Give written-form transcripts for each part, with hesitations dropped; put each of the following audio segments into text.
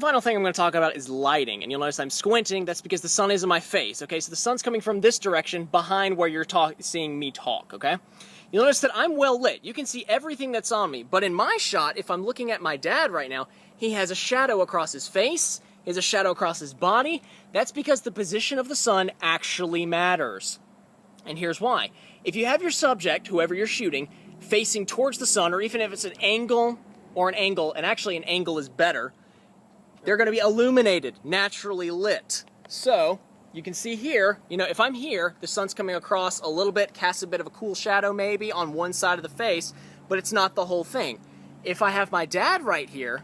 and final thing I'm going to talk about is lighting, and you'll notice I'm squinting. That's because the sun is in my face, okay? So the sun's coming from this direction behind where you're seeing me talk, okay? You'll notice that I'm well lit. You can see everything that's on me, but in my shot, if I'm looking at my dad right now, he has a shadow across his face, he has a shadow across his body. That's because the position of the sun actually matters. And here's why. If you have your subject, whoever you're shooting, facing towards the sun, or even if it's an angle, and actually an angle is better, they're going to be illuminated, naturally lit. So, you can see here, if I'm here, the sun's coming across a little bit, casts a bit of a cool shadow maybe on one side of the face, but it's not the whole thing. If I have my dad right here,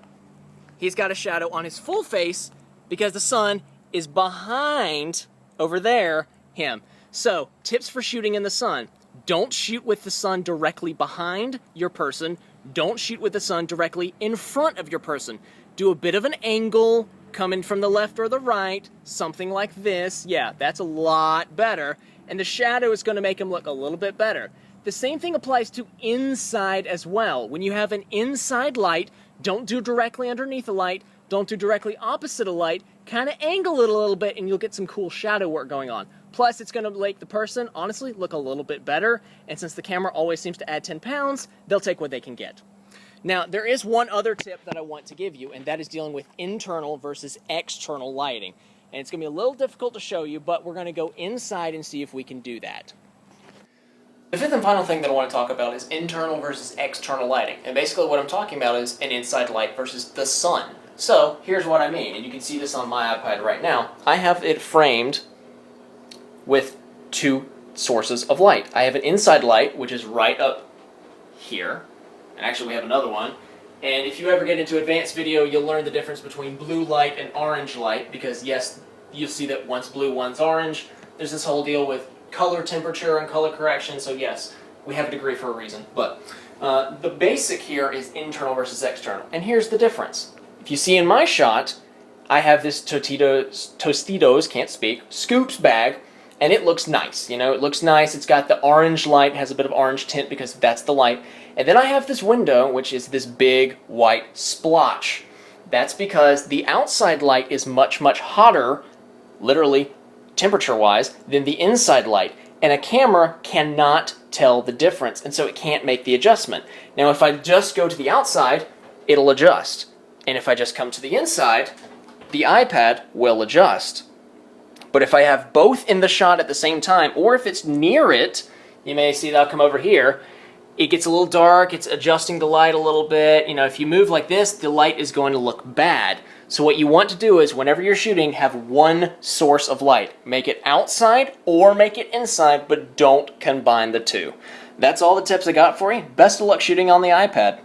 he's got a shadow on his full face because the sun is behind, over there, him. So, tips for shooting in the sun. Don't shoot with the sun directly behind your person. Don't shoot with the sun directly in front of your person. Do a bit of an angle, coming from the left or the right, something like this. Yeah, that's a lot better. And the shadow is going to make him look a little bit better. The same thing applies to inside as well. When you have an inside light, don't do directly underneath a light. Don't do directly opposite a light. Kind of angle it a little bit and you'll get some cool shadow work going on. Plus, it's going to make the person, honestly, look a little bit better. And since the camera always seems to add 10 pounds, they'll take what they can get. Now, there is one other tip that I want to give you, and that is dealing with internal versus external lighting. And it's going to be a little difficult to show you, but we're going to go inside and see if we can do that. The fifth and final thing that I want to talk about is internal versus external lighting. And basically what I'm talking about is an inside light versus the sun. So, here's what I mean, and you can see this on my iPad right now. I have it framed with two sources of light. I have an inside light, which is right up here. And actually we have another one. And if you ever get into advanced video, you'll learn the difference between blue light and orange light, because yes, you'll see that one's blue, one's orange. There's this whole deal with color temperature and color correction, so yes, we have a degree for a reason. But the basic here is internal versus external. And here's the difference. If you see in my shot, I have this Tostitos, can't speak, scoops bag, and it looks nice. It looks nice. It's got the orange light, has a bit of orange tint because that's the light. And then I have this window, which is this big white splotch. That's because the outside light is much, much hotter, literally temperature-wise, than the inside light. And a camera cannot tell the difference, and so it can't make the adjustment. Now, if I just go to the outside, it'll adjust. And if I just come to the inside, the iPad will adjust. But if I have both in the shot at the same time, or if it's near it, you may see that I'll come over here, it gets a little dark, it's adjusting the light a little bit. If you move like this, the light is going to look bad. So what you want to do is, whenever you're shooting, have one source of light. Make it outside or make it inside, but don't combine the two. That's all the tips I got for you. Best of luck shooting on the iPad.